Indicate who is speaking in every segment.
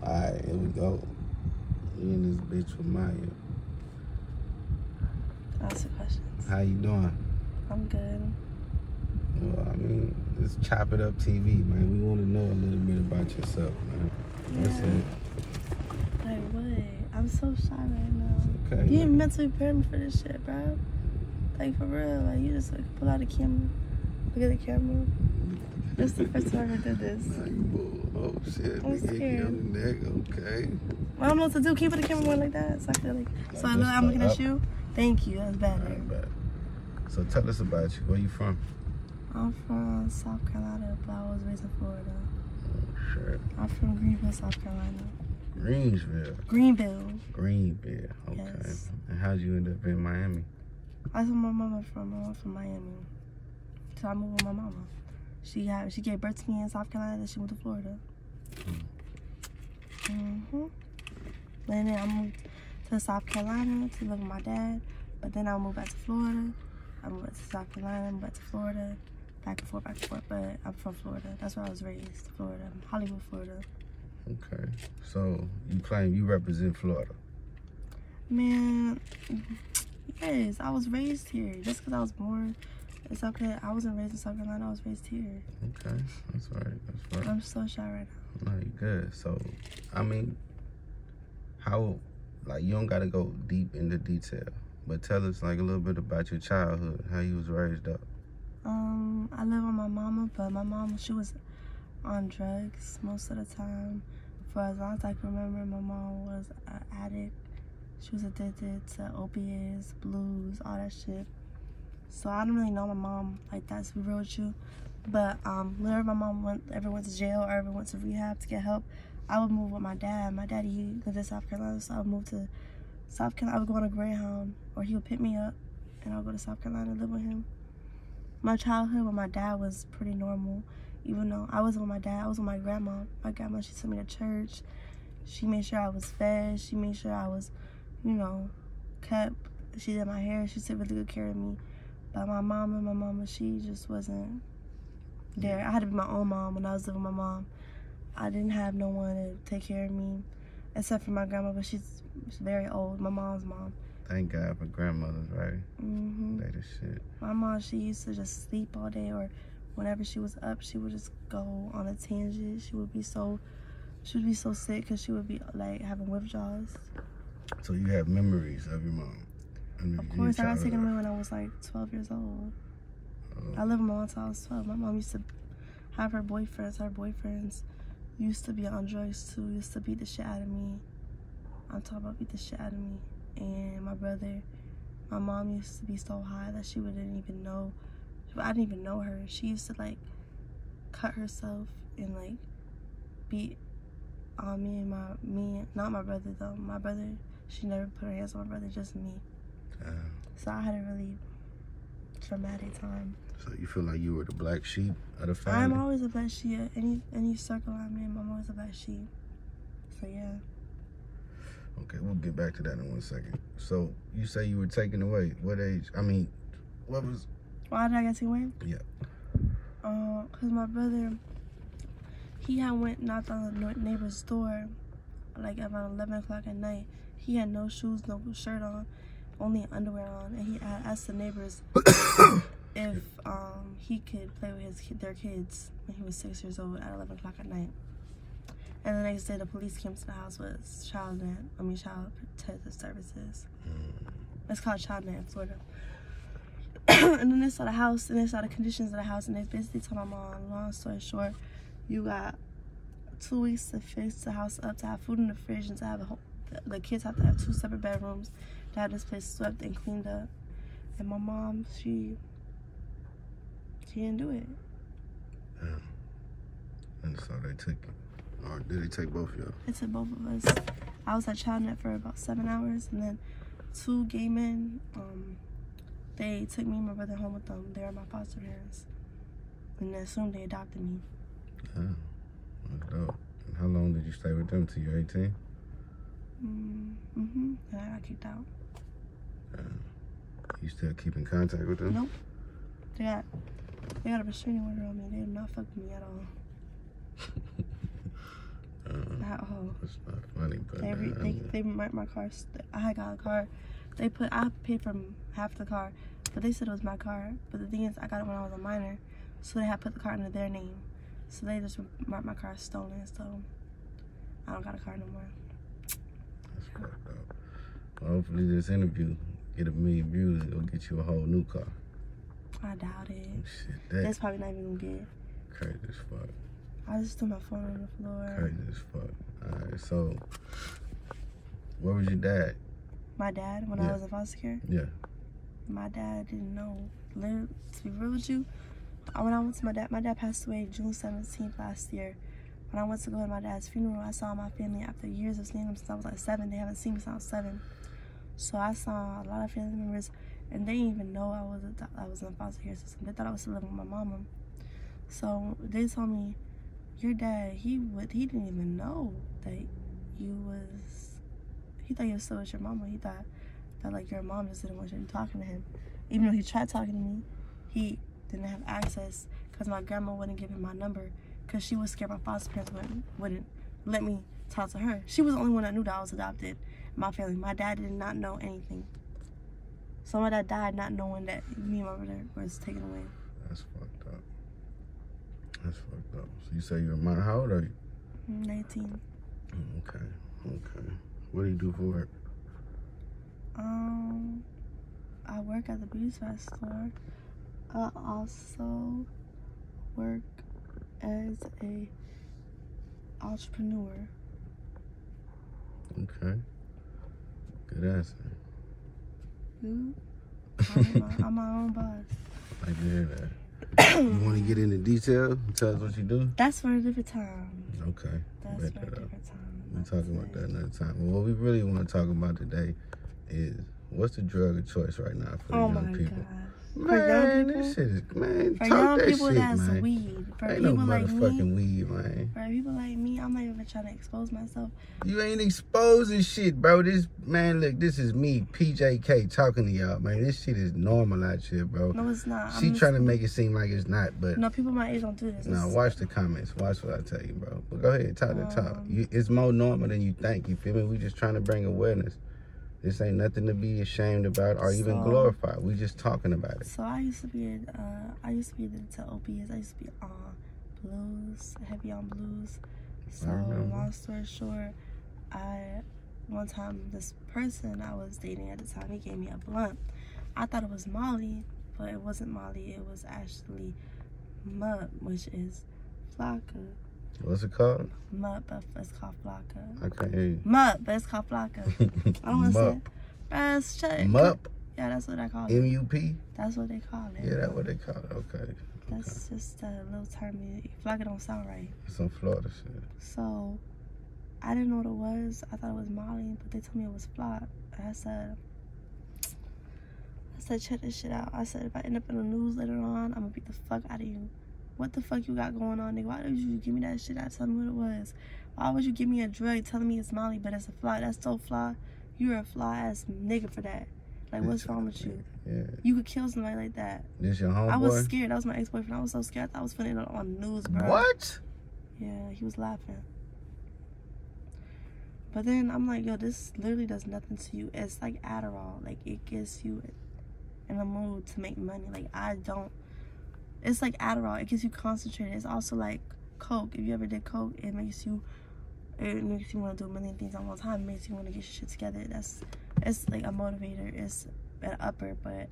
Speaker 1: Alright, here we go. We in this bitch with Maya.
Speaker 2: Ask the questions.
Speaker 1: How you doing?
Speaker 2: I'm good.
Speaker 1: Well, I mean, it's Chop It Up TV, man. We want to know a little bit about yourself, man. That's it.
Speaker 2: Like what? I'm so shy right now.
Speaker 1: Okay.
Speaker 2: You ain't mentally prepared me for this shit, bro. Like for real. Like you just like pull out the camera. Look at the camera. This is the first time I ever did this.
Speaker 1: Nah, you bull. Oh shit.
Speaker 2: I'm
Speaker 1: We get you
Speaker 2: scared.
Speaker 1: on the neck. Okay.
Speaker 2: I don't know what to do. Can you put the camera more like that? So I feel like. So I know I'm looking at you. Thank you. That's better.
Speaker 1: All right, bet. So tell us about you. Where you from?
Speaker 2: I'm from South Carolina, but I was raised in Florida.
Speaker 1: Oh shit.
Speaker 2: I'm from Greenville, South Carolina.
Speaker 1: Greensville.
Speaker 2: Greenville.
Speaker 1: Okay.
Speaker 2: Yes.
Speaker 1: And how'd you end up in Miami?
Speaker 2: That's where my mama from. My mom from Miami. So I moved with my mama. She gave birth to me in South Carolina, then she moved to Florida. And then I moved to South Carolina to live with my dad. But then I moved back to Florida. I moved back to South Carolina, moved back to Florida. Back and forth. But I'm from Florida. That's where I was raised, Florida. Hollywood, Florida.
Speaker 1: Okay. So you claim you represent Florida?
Speaker 2: Man, yes, I was raised here. Just because I was born in South Carolina, I wasn't raised in South Carolina. I was raised here.
Speaker 1: Okay, that's right. That's right.
Speaker 2: I'm so shy right now.
Speaker 1: No, you good. So, I mean, how, like, you don't got to go deep into detail, but tell us, like, a little bit about your childhood, how you was raised up.
Speaker 2: I live with my mama, but my mama, she was on drugs most of the time. For as long as I can remember, my mom was an addict. She was addicted to opiates, blues, all that shit. So I don't really know my mom like that, to be real with you. But whenever my mom ever went to jail or ever went to rehab to get help, I would move with my dad. My daddy, he lived in South Carolina, so I would move to South Carolina. I would go on a Greyhound, or he would pick me up, and I would go to South Carolina and live with him. My childhood with my dad was pretty normal. Even though I wasn't with my dad, I was with my grandma. My grandma, she took me to church. She made sure I was fed. She made sure I was, you know, kept. She did my hair. She took really good care of me. But my mama, she just wasn't there. I had to be my own mom when I was living with my mom. I didn't have no one to take care of me, except for my grandma, but she's very old, my mom's mom.
Speaker 1: Thank God for grandmothers, right? They the shit.
Speaker 2: My mom, she used to just sleep all day, or whenever she was up, she would just go on a tangent. She would be so sick because she would be like having withdrawals.
Speaker 1: So you have memories of your mom?
Speaker 2: Of course, I got taken away when I was like 12 years old. I lived with my mom until I was 12. My mom used to have her boyfriends. Her boyfriends used to be on drugs too. Used to beat the shit out of me. I'm talking about beat the shit out of me. And my brother, my mom used to be so high that she didn't even know. I didn't even know her. She used to like cut herself and like beat on me, not my brother though. My brother, she never put her hands on my brother, just me. So I had a really traumatic time.
Speaker 1: So you feel like you were the black sheep of the family?
Speaker 2: I'm always a black sheep. Any circle I'm in, I'm always a black sheep. So yeah.
Speaker 1: Okay, we'll get back to that in 1 second. So you say you were taken away. What age? I mean, what was?
Speaker 2: Why did I get taken away?
Speaker 1: Yeah.
Speaker 2: Cause my brother, he had knocked on the neighbor's door, like around 11 o'clock at night. He had no shoes, no shirt on, only underwear on, and he asked the neighbors if he could play with their kids when he was 6 years old at 11 o'clock at night. And the next day, the police came to the house with Child Protective Services. It's called ChildNet in Florida. And then they saw the house, and they saw the conditions of the house, and they basically told my mom, long story short, you got 2 weeks to fix the house up, to have food in the fridge, and to have the kids have to have 2 separate bedrooms, to have this place swept and cleaned up. And my mom, she didn't do it.
Speaker 1: And so they took it. Or did they take both of y'all?
Speaker 2: They took both of us. I was at ChildNet for about 7 hours, and then 2 gay men, they took me and my brother home with them. They were my foster parents. And then soon they adopted me.
Speaker 1: Oh, that's dope. And how long did you stay with them till you were 18?
Speaker 2: And I got kicked out.
Speaker 1: You still keep in contact with them?
Speaker 2: Nope. They got a restraining order on me. They did not fuck with me at all. I
Speaker 1: It's not funny, but
Speaker 2: they marked my car. I had got a car. I paid for half the car, but they said it was my car. But the thing is, I got it when I was a minor, so they had put the car under their name. So they just marked my car stolen. So I don't got a car no more.
Speaker 1: That's fucked up. Well, hopefully this interview get 1 million views. It'll get you a whole new car.
Speaker 2: I doubt it.
Speaker 1: Oh, shit,
Speaker 2: That's probably not even gonna get.
Speaker 1: Crazy as fuck.
Speaker 2: I just threw my phone on the floor.
Speaker 1: Crazy as fuck. Alright, so where was your dad?
Speaker 2: My dad, when I was in foster care?
Speaker 1: Yeah.
Speaker 2: My dad didn't know. To be real with you, when I went to my dad passed away June 17th last year. When I went to go to my dad's funeral, I saw my family after years of seeing them since I was like 7. They haven't seen me since I was 7. So I saw a lot of family members, and they didn't even know I was in a foster care system. They thought I was still living with my mama. So they told me, your dad, he didn't even know that he thought you was still with your mama. He thought that like your mom just didn't want you talking to him. Even though he tried talking to me, he didn't have access because my grandma wouldn't give him my number because she was scared my foster parents wouldn't let me talk to her. She was the only one that knew that I was adopted in my family. My dad did not know anything. So my dad died not knowing that me and my brother was taken away.
Speaker 1: That's fucked up. That's fucked up. So you say you're a minor. How old are you?
Speaker 2: 19.
Speaker 1: Okay. What do you do for work?
Speaker 2: I work at the beauty supply store. I also work as a entrepreneur.
Speaker 1: Okay. Good answer.
Speaker 2: I'm my own boss.
Speaker 1: I can hear that. You want to get into detail? Tell us what you do?
Speaker 2: That's for a different time.
Speaker 1: Okay.
Speaker 2: That's for a different time.
Speaker 1: We'll talk about that another time. Well, what we really want to talk about today is what's the drug of choice right now for the young people?
Speaker 2: God.
Speaker 1: Man, this shit is, man,
Speaker 2: for
Speaker 1: talk
Speaker 2: young
Speaker 1: that
Speaker 2: people,
Speaker 1: shit,
Speaker 2: that's
Speaker 1: man.
Speaker 2: weed. For
Speaker 1: Ain't
Speaker 2: people
Speaker 1: no
Speaker 2: like
Speaker 1: motherfucking
Speaker 2: me,
Speaker 1: weed, man.
Speaker 2: For people like me, I'm not even trying to expose myself.
Speaker 1: You ain't exposing shit, bro. This, man, look, this is me, PJK, talking to y'all, man. This shit is normal out here, bro.
Speaker 2: No, it's not.
Speaker 1: She trying to make it seem like it's not, but...
Speaker 2: No, people my age don't do this.
Speaker 1: No, watch the comments. Watch what I tell you, bro. But go ahead, talk the talk. It's more normal than you think, you feel me? We just trying to bring awareness. This ain't nothing to be ashamed about or even glorify. We just talking about it.
Speaker 2: So I used to be addicted to opiates. I used to be on blues, heavy on blues. So long story short, one time this person I was dating at the time, he gave me a blunt. I thought it was Molly, but it wasn't Molly. It was actually MUP, which is Flakka.
Speaker 1: What's it called?
Speaker 2: MUP, but it's called Flakka.
Speaker 1: I can't hear you.
Speaker 2: MUP, but it's called Flakka. I don't want to say it.
Speaker 1: MUP?
Speaker 2: Yeah, that's what I call it.
Speaker 1: M-U-P?
Speaker 2: That's what they call it.
Speaker 1: Yeah, that's what they call it. Okay.
Speaker 2: That's just a little term. Flakka don't sound right.
Speaker 1: It's some Florida shit.
Speaker 2: So, I didn't know what it was. I thought it was Molly, but they told me it was Flakka. I said, check this shit out. I said, if I end up in the news later on, I'm gonna beat the fuck out of you. What the fuck you got going on, nigga? Why did you give me that shit out? Tell me what it was. Why would you give me a drug telling me it's Molly, but it's a fly? That's so fly. You're a fly-ass nigga for that. Like, what's wrong with you?
Speaker 1: Yeah.
Speaker 2: You could kill somebody like that.
Speaker 1: This your homeboy?
Speaker 2: I was scared. That was my ex-boyfriend. I was so scared. I thought I was finna end up on the news, bro.
Speaker 1: What?
Speaker 2: Yeah, he was laughing. But then I'm like, yo, this literally does nothing to you. It's like Adderall. Like, it gets you in a mood to make money. Like, it's like Adderall. It gets you concentrated. It's also like Coke. If you ever did Coke, it makes you want to do a million things at one time. It makes you want to get your shit together. It's like a motivator. It's an upper, but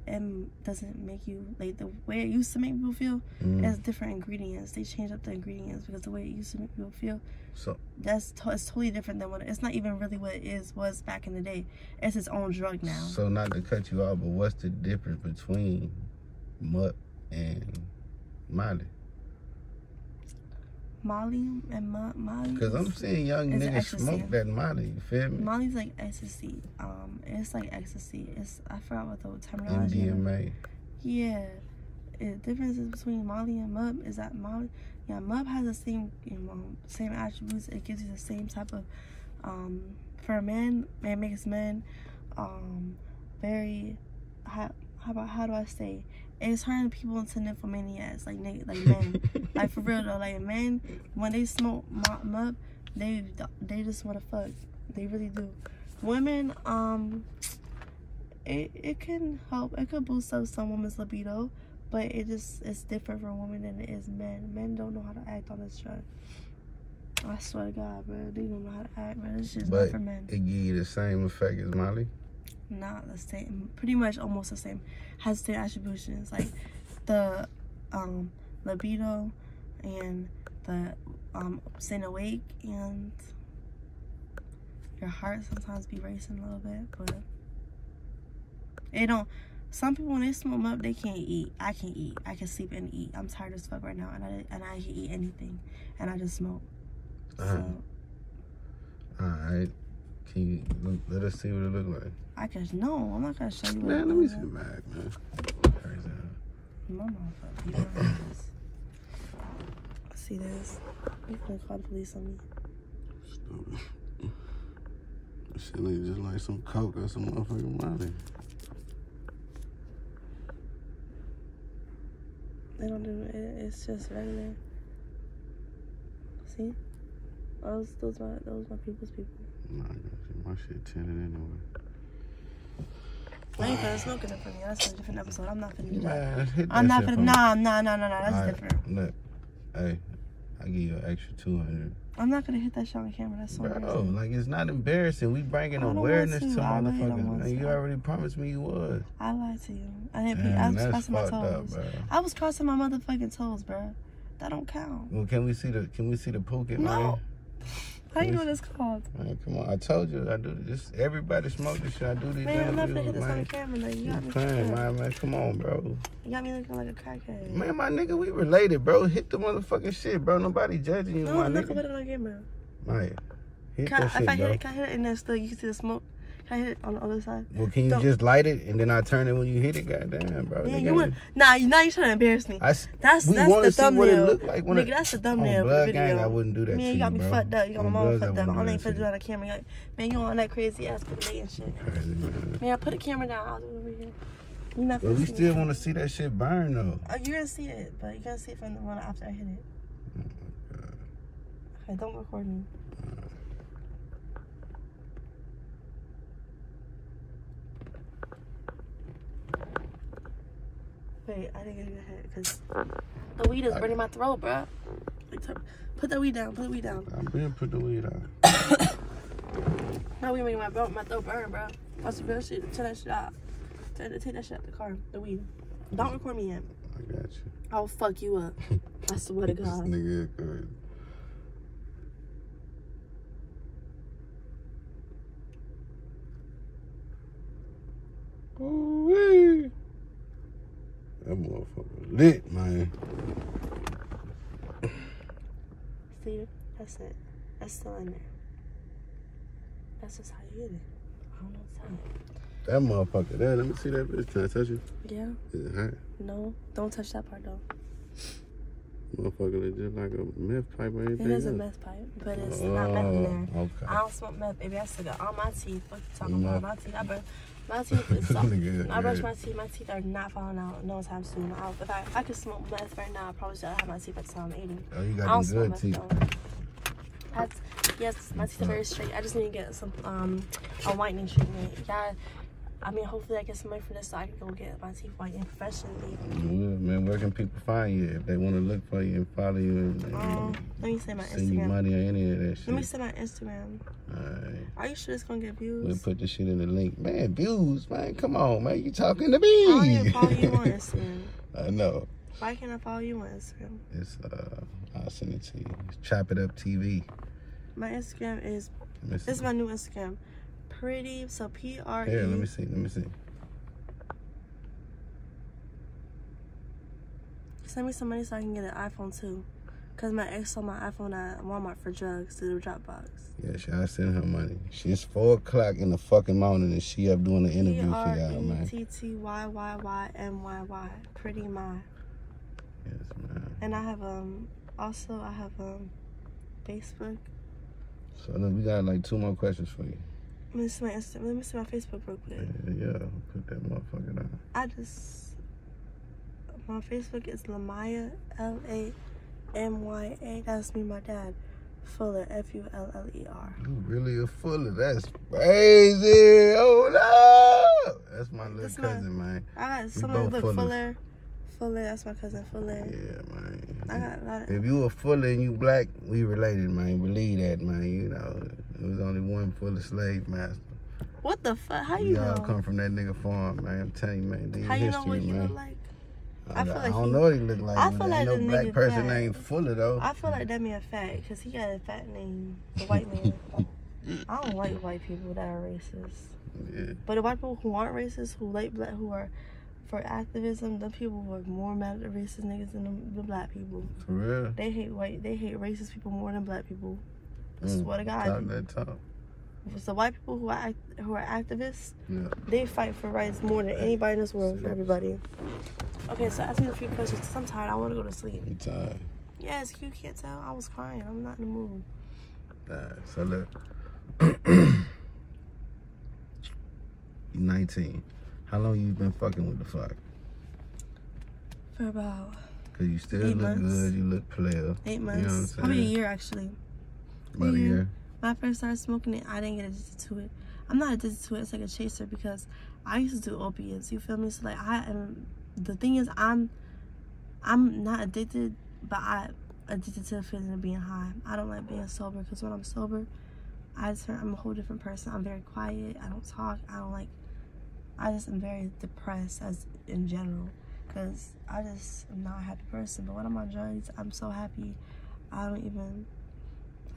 Speaker 2: it doesn't make you, like, the way it used to make people feel. It's different ingredients. They changed up the ingredients because the way it used to make people feel,
Speaker 1: so
Speaker 2: it's totally different than what it's not even really what it was back in the day. It's its own drug now.
Speaker 1: So not to cut you off, but what's the difference between MUP and Molly?
Speaker 2: Molly and Molly.
Speaker 1: Because I'm seeing young niggas smoke that Molly. You feel me?
Speaker 2: Molly's like ecstasy. It's like ecstasy. I forgot what the terminology is.
Speaker 1: MDMA.
Speaker 2: Yeah. The difference between Molly and MUP is that MUP has the same attributes. It gives you the same type of for men. It makes men very how do I say? It's turning people into nymphomaniacs, like men. Like, for real though, like, men, when they smoke MUP, They just want to fuck. They really do. Women, it can help. It could boost up some women's libido, but it's different for women than it is men. Men don't know how to act on this drug. I swear to God, bro, they don't know how to act, bro. It's just not for men.
Speaker 1: It give you the same effect as Molly?
Speaker 2: Not the same. Pretty much almost the same. Has the same attributions, like the libido and the staying awake, and your heart sometimes be racing a little bit, but it don't. Some people, when they smoke up, they can't eat. I can eat. I can sleep and eat. I'm tired as fuck right now, and I can eat anything, and I just smoke. So,
Speaker 1: alright. Can you let us see what it look like?
Speaker 2: I can. No, I'm not gonna show you.
Speaker 1: Man, let me see the bag, man.
Speaker 2: My motherfucker, you don't know this. See this? You gonna call the police on me?
Speaker 1: Stupid. Shit look just like some coke or some motherfucking money.
Speaker 2: They don't do it. It's just regular. See? Those my people's people.
Speaker 1: Nah, I got you. My shit tinted anyway.
Speaker 2: I ain't finna smoking it for me. That's a different episode. I'm not finna do that.
Speaker 1: Man, hit that
Speaker 2: I'm not
Speaker 1: shit
Speaker 2: finna.
Speaker 1: for me.
Speaker 2: Nah. That's different.
Speaker 1: Look, hey, I give you an extra 200.
Speaker 2: I'm not gonna hit that shit on camera. That's so embarrassing.
Speaker 1: Like, it's not embarrassing. We bringing awareness to motherfuckers. Man, you already promised me you would.
Speaker 2: I lied to you. I didn't pay. I was crossing my toes.
Speaker 1: Up,
Speaker 2: I was crossing my motherfucking toes, bro. That don't count.
Speaker 1: Well, can we see the Phuket, man?
Speaker 2: No. How you know what it's called?
Speaker 1: Man, come on. I told you I do this. Everybody smoke this shit. I do these
Speaker 2: man, I'm not
Speaker 1: videos,
Speaker 2: gonna hit this on
Speaker 1: man.
Speaker 2: camera. Like, you got me
Speaker 1: Playing, man. Come on, bro.
Speaker 2: You got me looking like a crackhead.
Speaker 1: Man, my nigga, we related, bro. Hit the motherfucking shit, bro. Nobody judging you,
Speaker 2: no,
Speaker 1: my
Speaker 2: I'm not
Speaker 1: nigga.
Speaker 2: gonna put it on camera.
Speaker 1: Right. Hit
Speaker 2: Can
Speaker 1: that shit,
Speaker 2: if I
Speaker 1: bro.
Speaker 2: hit it, can I hit it and then still you can see the smoke? Can I hit it on the other side?
Speaker 1: Well, can you just light it and then I turn it when you hit it? Goddamn, bro.
Speaker 2: Yeah, you want? Now you're trying to embarrass me.
Speaker 1: That's
Speaker 2: the
Speaker 1: see
Speaker 2: thumbnail.
Speaker 1: what it look like when
Speaker 2: Nigga, that's the thumbnail
Speaker 1: on
Speaker 2: for the
Speaker 1: Blood
Speaker 2: video.
Speaker 1: Gang, I wouldn't do that.
Speaker 2: Man, you got me
Speaker 1: bro.
Speaker 2: fucked up. You got my mama fucked up. I ain't
Speaker 1: for
Speaker 2: finna do it on the camera. Man, you on that crazy ass play and shit.
Speaker 1: Crazy, man.
Speaker 2: Man, put the camera down. I'll do it over here. You not
Speaker 1: But we still want to see that shit burn though.
Speaker 2: Oh, you're gonna see it, but you're gonna see it from the one after I hit it.
Speaker 1: Oh my God.
Speaker 2: Okay, don't record me. Wait, I didn't get your head because the weed is burning my throat, bro. Put the weed down. Put the weed down.
Speaker 1: I'm gonna put the weed on.
Speaker 2: No, we making my throat burn, bro. That's the real shit. Turn that shit out. Take that shit out the car. The weed. Don't record me yet.
Speaker 1: I got you.
Speaker 2: I'll fuck you up. I swear to God.
Speaker 1: This nigga is good. Ooh-wee. That motherfucker lit, man.
Speaker 2: See, that's it. That's still in there. That's just how you get it. I don't know what's
Speaker 1: That motherfucker there. Let me see that bitch. Can I touch it?
Speaker 2: Yeah.
Speaker 1: Is it hot?
Speaker 2: No, don't touch that part though.
Speaker 1: Motherfucker is just like a meth pipe or anything.
Speaker 2: It is a
Speaker 1: else.
Speaker 2: meth pipe, but it's not meth in there.
Speaker 1: Okay.
Speaker 2: I don't smoke meth, baby. I still got all my teeth. What you talking
Speaker 1: No.
Speaker 2: about? My teeth. My teeth is soft.
Speaker 1: Nigga,
Speaker 2: I brush my teeth. My teeth are not falling out no time soon. If I could smoke meth right now, I probably should have my teeth at the time I'm eating.
Speaker 1: Oh, you
Speaker 2: I
Speaker 1: got
Speaker 2: don't
Speaker 1: them
Speaker 2: smoke
Speaker 1: good
Speaker 2: meth
Speaker 1: teeth.
Speaker 2: though. Yes, my teeth are very straight. I just need to get some a whitening treatment. Yeah, I mean, hopefully I get some money from this so I can go get my teeth whitened professionally.
Speaker 1: Yeah, man, where can people find you if they want to look for you and follow you and
Speaker 2: Let me say my
Speaker 1: send you
Speaker 2: Instagram.
Speaker 1: money or any of that shit?
Speaker 2: Let me say my Instagram.
Speaker 1: Alright.
Speaker 2: Are you sure it's gonna get views?
Speaker 1: We'll put the shit in the link. Man, views, man. Come on, man. You talking to
Speaker 2: I don't even
Speaker 1: me.
Speaker 2: follow you on Instagram.
Speaker 1: I know.
Speaker 2: Why can't I follow you on Instagram?
Speaker 1: It's, I'll send it to you. It's Chop It Up TV.
Speaker 2: My Instagram is,
Speaker 1: Let me see.
Speaker 2: this is my new Instagram. Pretty, so P-R-E.
Speaker 1: Here, let me see. Let me see.
Speaker 2: Send me some money so I can get an iPhone too. Cause my ex sold my iPhone at Walmart for drugs through the Dropbox.
Speaker 1: Yeah, I send her money. It's 4 o'clock in the fucking morning and she up doing the interview for y'all, man.
Speaker 2: P-R-E-T-T-Y-Y-Y-M-Y-Y. Pretty my.
Speaker 1: Yes, man.
Speaker 2: And I have also I have Facebook.
Speaker 1: So look, we got like 2 more questions for you.
Speaker 2: Let me see my Facebook real quick.
Speaker 1: Yeah, put that motherfucker down.
Speaker 2: My Facebook is Lamaya, Lamya. That's me, my dad. Fuller, F-U-L-L-E-R.
Speaker 1: You really a Fuller. That's crazy. Hold up. That's my little cousin, man.
Speaker 2: I got someone look Fuller. Fuller, that's my cousin Fuller.
Speaker 1: Yeah, man.
Speaker 2: I got a lot of...
Speaker 1: If you a Fuller and you black, we related, man. Believe that, man. You know, there was only one Fuller slave master.
Speaker 2: What the fuck? How you know?
Speaker 1: We all come from that nigga farm, man. I'm telling you, man.
Speaker 2: How you
Speaker 1: history,
Speaker 2: know what he
Speaker 1: man.
Speaker 2: look like?
Speaker 1: I don't know what he look like.
Speaker 2: I feel like
Speaker 1: no black person named Fuller, though.
Speaker 2: I feel like that man fat, because he got a fat name, the white man. I don't like white people that are racist.
Speaker 1: Yeah.
Speaker 2: But the white people who aren't racist, who like black, who are for activism, the people who are more mad at the racist niggas than the black people.
Speaker 1: For real?
Speaker 2: They hate racist people more than black people. I swear to God.
Speaker 1: Talk that talk.
Speaker 2: So white people who are activists,
Speaker 1: yeah,
Speaker 2: they fight for rights more than anybody in this world, for everybody. Okay, so ask me a few questions, because I'm tired. I want to go to sleep.
Speaker 1: You tired?
Speaker 2: Yes, you can't tell. I was crying. I'm not in the mood.
Speaker 1: Alright, so look. You 19. How long you been fucking with the Flakka?
Speaker 2: For about...
Speaker 1: Because you still
Speaker 2: 8
Speaker 1: look
Speaker 2: months.
Speaker 1: good. You look player.
Speaker 2: 8 months.
Speaker 1: You know what I'm saying?
Speaker 2: Probably a year, actually.
Speaker 1: About a year?
Speaker 2: When I first started smoking it, I didn't get addicted to it. I'm not addicted to it. It's like a chaser, because I used to do opiates. You feel me? So like the thing is, I'm not addicted, but I'm addicted to the feeling of being high. I don't like being sober, because when I'm sober, I'm a whole different person. I'm very quiet. I don't talk. I just am very depressed as in general, because I just am not a happy person. But when I'm on drugs, I'm so happy. I don't even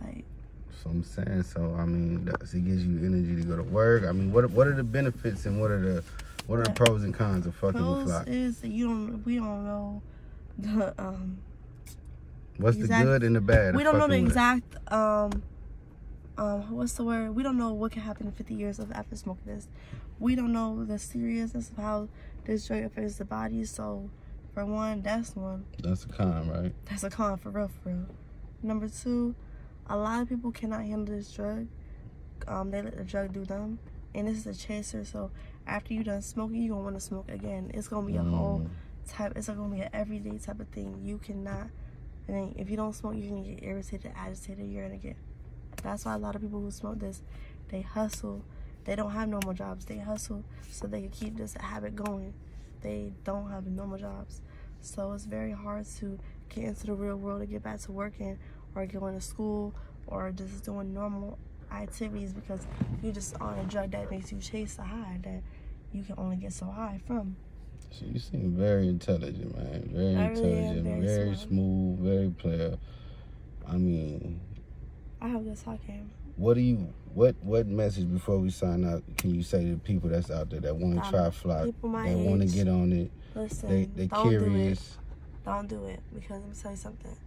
Speaker 2: like.
Speaker 1: So I'm saying, so I mean, it gives you energy to go to work. I mean, what are the benefits and what are the pros and cons of fucking with Flakka?
Speaker 2: Pros is that we don't know the
Speaker 1: What's the good and the bad?
Speaker 2: We don't know the exact what's the word? We don't know what can happen in 50 years after smoking this. We don't know the seriousness of how this drug affects the body. So, for one, that's one.
Speaker 1: That's a con, right?
Speaker 2: That's a con, for real, for real. Number two, a lot of people cannot handle this drug. They let the drug do them. And this is a chaser, so after you done smoking, you're going to want to smoke again. It's going to be a whole type, it's going to be an everyday type of thing. You cannot, and if you don't smoke, you're going to get irritated, agitated, you're going to get. That's why a lot of people who smoke this, they hustle. They don't have normal jobs. They hustle so they can keep this habit going. They don't have normal jobs. So it's very hard to get into the real world and get back to working or going to school or just doing normal activities, because you just on a drug that makes you chase a high that you can only get so high from.
Speaker 1: So you seem very intelligent, man. Very intelligent, very smooth, very player. I mean,
Speaker 2: I have good talking.
Speaker 1: What message before we sign out can you say to the people that's out there that want to try Flakka, that want to get on it?
Speaker 2: Listen,
Speaker 1: they curious.
Speaker 2: Don't do it, because let me tell you something.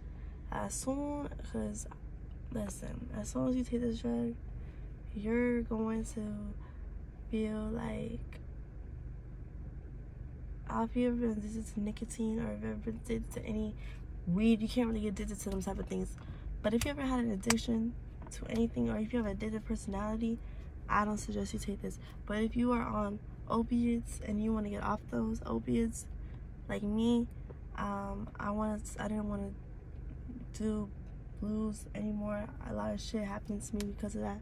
Speaker 2: As soon as you take this drug, you're going to feel like, if you've ever been addicted to nicotine or if you've ever been addicted to any weed, you can't really get addicted to them type of things. But if you ever had an addiction to anything, or if you have an addictive personality, I don't suggest you take this. But if you are on opiates and you want to get off those opiates, like me, I didn't want to do blues anymore. A lot of shit happened to me because of that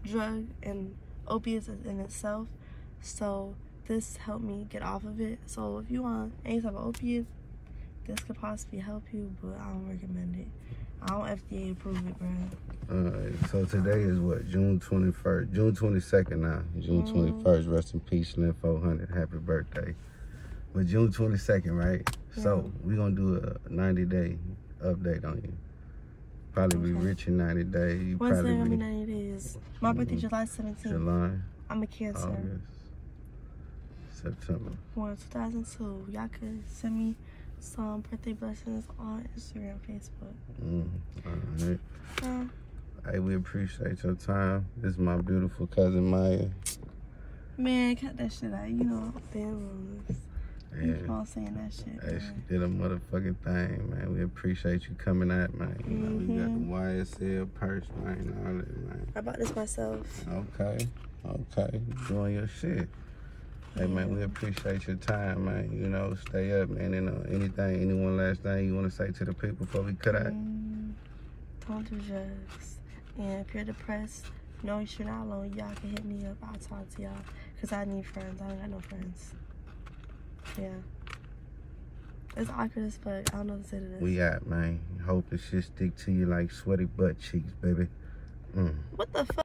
Speaker 2: drug and opiates in itself. So this helped me get off of it. So if you want any type of opiate, this could possibly help you, but I don't recommend it. I don't FDA approve it, bro.
Speaker 1: Alright, so today is what? June 21st. June 22nd now. June 21st. Rest in peace, Lynn 400. Happy birthday. But June 22nd, right? Yeah. So we're going to do a 90-day update on you. Probably be rich in 90 days.
Speaker 2: What's that? 90 days? My birthday July 17th.
Speaker 1: July.
Speaker 2: I'm a Cancer.
Speaker 1: August. September.
Speaker 2: Born 2002. Y'all could send me some birthday blessings on Instagram, Facebook.
Speaker 1: Alright. Hey, we appreciate your time. This is my beautiful cousin Maya.
Speaker 2: Man, cut that shit out. You know, damn rules.
Speaker 1: Yeah.
Speaker 2: You keep on saying that shit.
Speaker 1: Hey, she did a motherfucking thing, man. We appreciate you coming out, man. You know, we got the YSL purse, man, and all that, man.
Speaker 2: I bought this myself.
Speaker 1: Okay. Doing your shit. Hey, man, we appreciate your time, man. You know, stay up, man. And anyone last thing you want to say to the people before we cut out?
Speaker 2: Don't do drugs. And if you're depressed, know you're not alone. Y'all can hit me up. I'll talk to y'all. Because I need friends. I don't got no friends. Yeah. It's awkward as fuck. I don't know what to say to this.
Speaker 1: We out, man. Hope this shit stick to you like sweaty butt cheeks, baby.
Speaker 2: What the fuck?